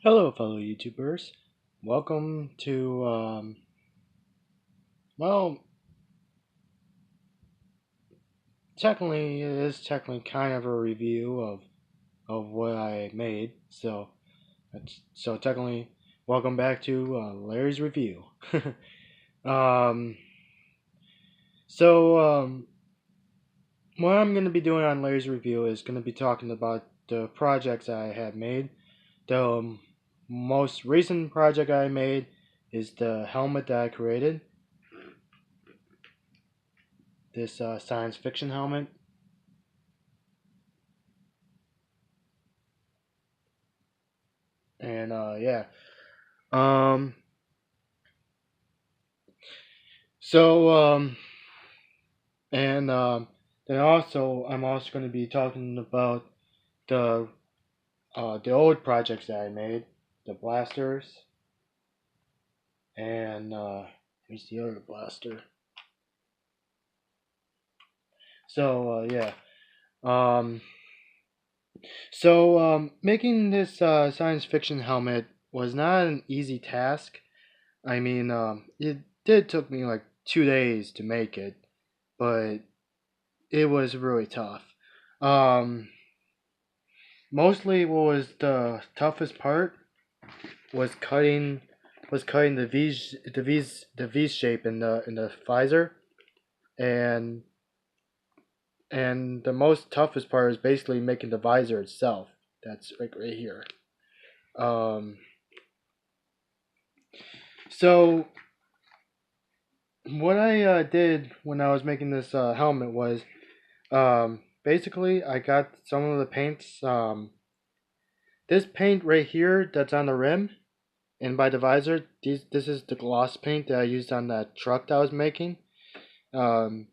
Hello, fellow YouTubers. Welcome to, well, technically, it is technically kind of a review of what I made. So technically, welcome back to Larry's Review. um, so, what I'm going to be doing on Larry's Review is going to be talking about the projects I have made. The most recent project I made is the helmet that I created. This science fiction helmet. And yeah. Um so and then also I'm also going to be talking about the the old projects that I made, the blasters and where's the other blaster? So yeah. Um Making this science fiction helmet was not an easy task. I mean, it did took me like 2 days to make it, but it was really tough. Um, Mostly, what was the toughest part was cutting the V shape in the visor, and the most toughest part is basically making the visor itself. That's like right here. Um, so what I did when I was making this helmet was basically I got some of the paints. This paint right here that's on the rim and by the visor, this is the gloss paint that I used on that truck that I was making. Um,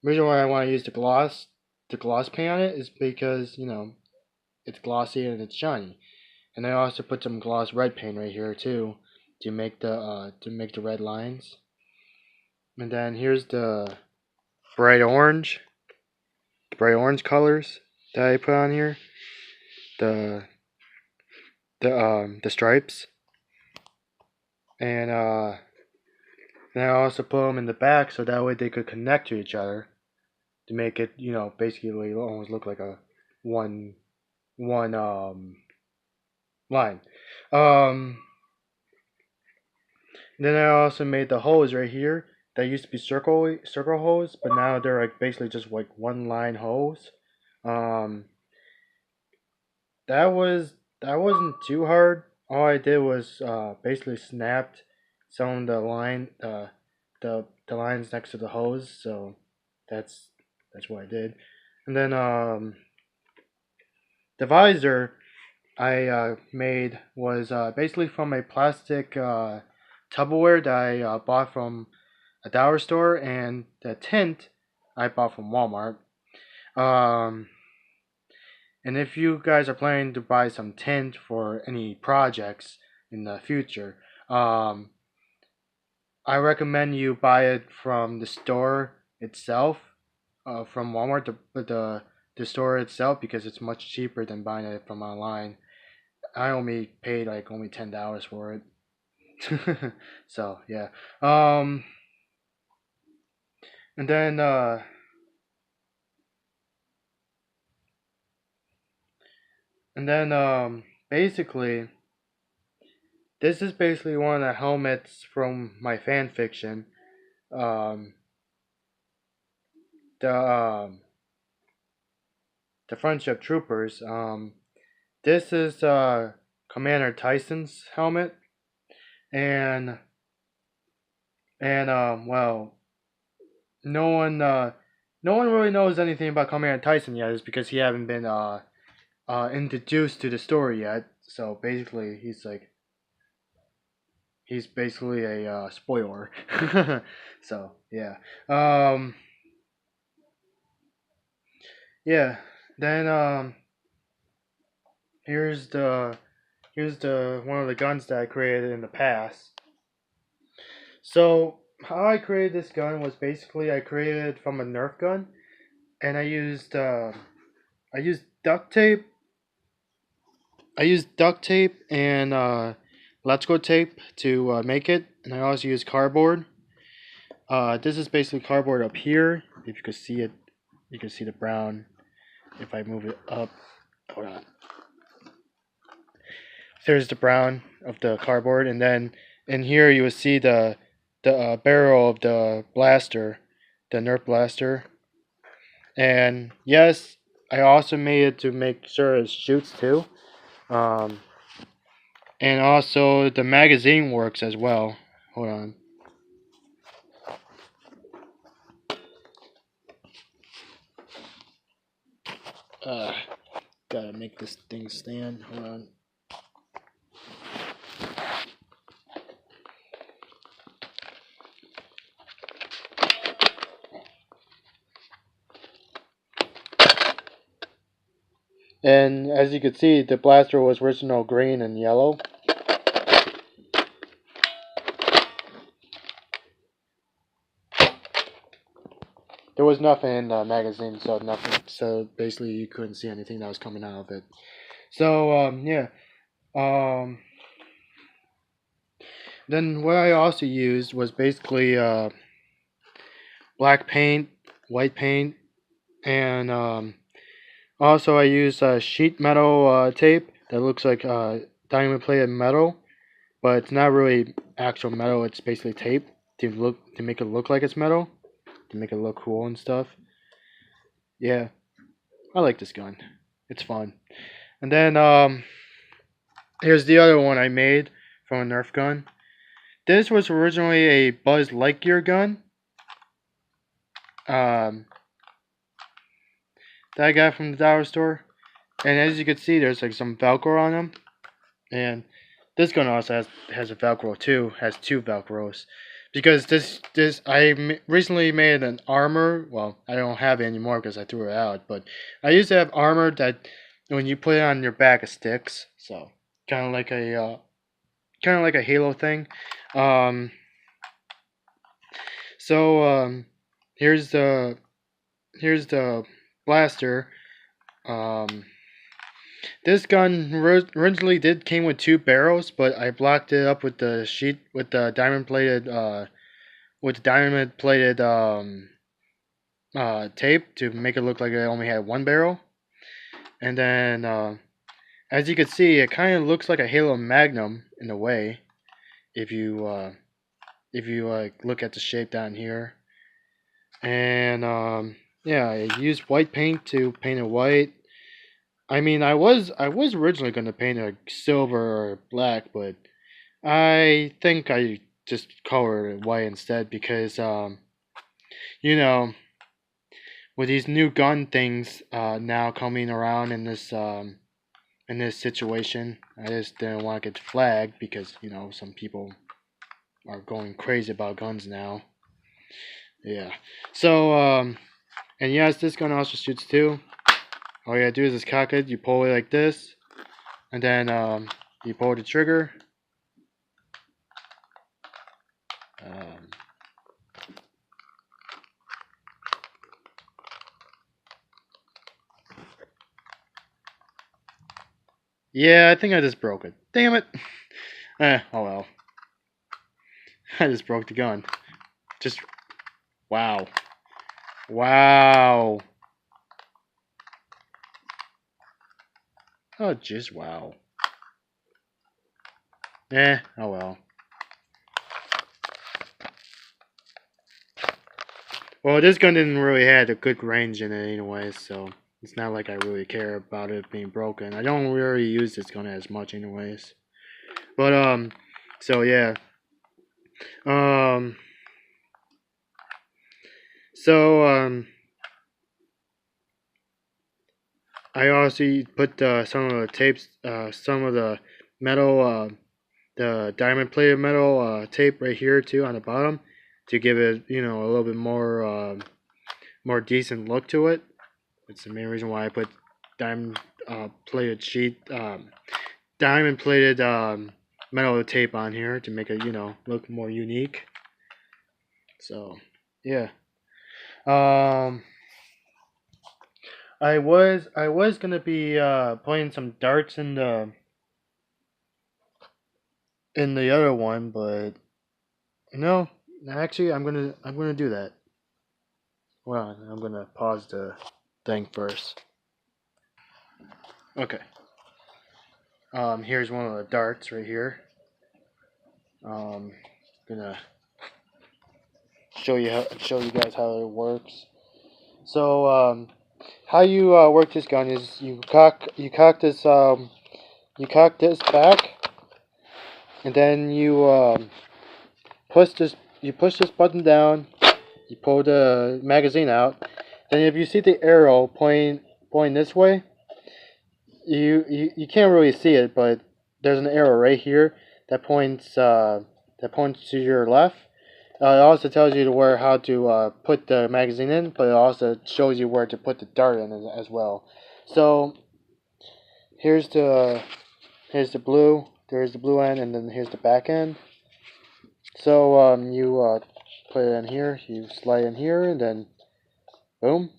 Reason why I want to use the gloss paint on it is because it's glossy and it's shiny. And I also put some gloss red paint right here too to make the red lines. And then here's the bright orange, bright orange colors that I put on here. The the stripes and then I also put them in the back so that way they could connect to each other to make it, basically almost look like a one one line. Um, then I also made the hose right here that used to be circle hose, but now they're like basically just like one line hose. Um, that wasn't too hard. All I did was basically snapped some of the lines next to the hose, so that's that's what I did. And then the visor I made was basically from a plastic Tupperware that I bought from a dollar store, and the tint I bought from Walmart. Um, and if you guys are planning to buy some tint for any projects in the future, um, I recommend you buy it from the store itself, from Walmart, the store itself, because it's much cheaper than buying it from online. I only paid like only $10 for it. So yeah. Um and then basically this is basically one of the helmets from my fan fiction. Um the the Friendship Troopers. This is Commander Tyson's helmet, and well, no one no one really knows anything about Commander Tyson yet, is because he haven't been introduced to the story yet. So basically, he's basically a spoiler. So yeah, um, yeah. Then here's the one of the guns that I created in the past. So how I created this gun was basically I created it from a Nerf gun, and I used duct tape I used duct tape and electrical tape to make it, and I also used cardboard. This is basically cardboard up here. If you could see it, you can see the brown. If I move it up, hold on. There's the brown of the cardboard, and then in here you will see the barrel of the blaster, the Nerf blaster. And yes, I also made it to make sure it shoots too. Um, and also the magazine works as well. Hold on. Uh, Gotta make this thing stand. Hold on. And as you can see, the blaster was original green and yellow. There was nothing in the magazine, so nothing. So basically, you couldn't see anything that was coming out of it. So yeah. Um, then what I also used was basically black paint, white paint, and also I used sheet metal tape that looks like diamond plated metal, but it's not really actual metal. It's basically tape to make it look like it's metal, to make it look cool and stuff. Yeah, I like this gun. It's fun. And then here's the other one I made from a Nerf gun. This was originally a Buzz Lightyear gun. Um, that I got from the dollar store. And as you can see, there's like some Velcro on them. And this gun also has a Velcro too. Has two Velcros. Because recently made an armor. Well, I don't have it anymore because I threw it out. But I used to have armor that when you put it on your back, it sticks. So kind of like a Halo thing. Um, so here's the blaster. Um, this gun originally did came with two barrels, but I blocked it up with the sheet with the diamond plated tape to make it look like it only had one barrel. And then as you can see, it kind of looks like a Halo Magnum in a way. If you look at the shape down here. And yeah, I used white paint to paint it white. I mean, I was originally going to paint it silver or black, but I think I just colored it white instead because you know, with these new gun things now coming around in this situation, I just didn't want to get flagged because some people are going crazy about guns now. Yeah. So and yes, this gun also shoots too. All you gotta do is just cock it, you pull it like this, and then you pull the trigger. Um, yeah, I think I just broke it. Damn it. Oh well. I just broke the gun. Just, wow. Wow. Oh, just wow. Oh well. Well, this gun didn't really have a good range in it anyway, so it's not like I really care about it being broken. I don't really use this gun as much anyways. But, so yeah. Um, so, I also put some of the tapes, some of the metal, the diamond plated metal tape right here too on the bottom to give it, a little bit more decent look to it. That's the main reason why I put diamond plated diamond plated metal tape on here to make it, look more unique. So, yeah. Um, I was gonna be putting some darts in the in the other one, but no, actually I'm gonna do that. Well, I'm gonna pause the thing first. Okay. Here's one of the darts right here. Gonna show you guys how it works. So how you work this gun is you cock this back, and then you push this button down. You pull the magazine out. Then if you see the arrow pointing this way, you can't really see it, but there's an arrow right here that points to your left. It also tells you to where how to put the magazine in, but it also shows you where to put the dart in as well. So here's the blue. There's the blue end, and then here's the back end. So you put it in here. You slide in here, and then boom.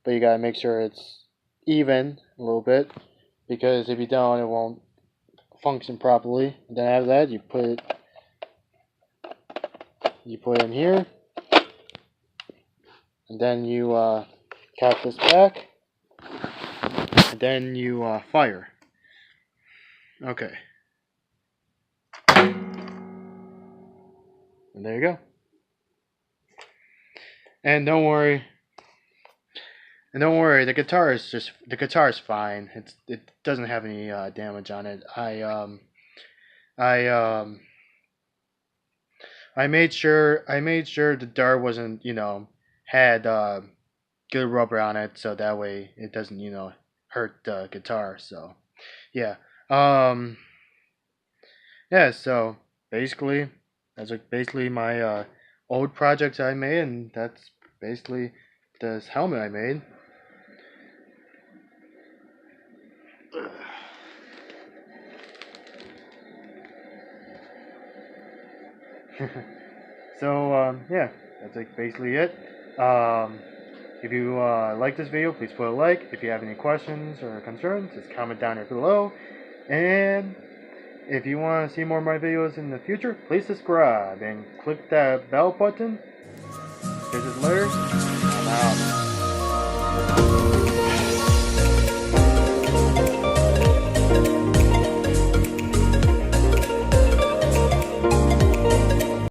But you gotta make sure it's even a little bit, because if you don't, it won't function properly. And then after that, you put it in here, and then you cap this back, and then you fire. Okay, and there you go. And don't worry, the guitar is fine. It doesn't have any damage on it. I I made sure the dart wasn't, had good rubber on it, so that way it doesn't, hurt the guitar. So yeah, um, yeah. So basically, that's like basically my old projects I made, and that's basically this helmet I made. So yeah, that's like basically it. Um, if you like this video, please put a like. If you have any questions or concerns, just comment down here below. And if you want to see more of my videos in the future, please subscribe and click that bell button. This is Larry. I'm out.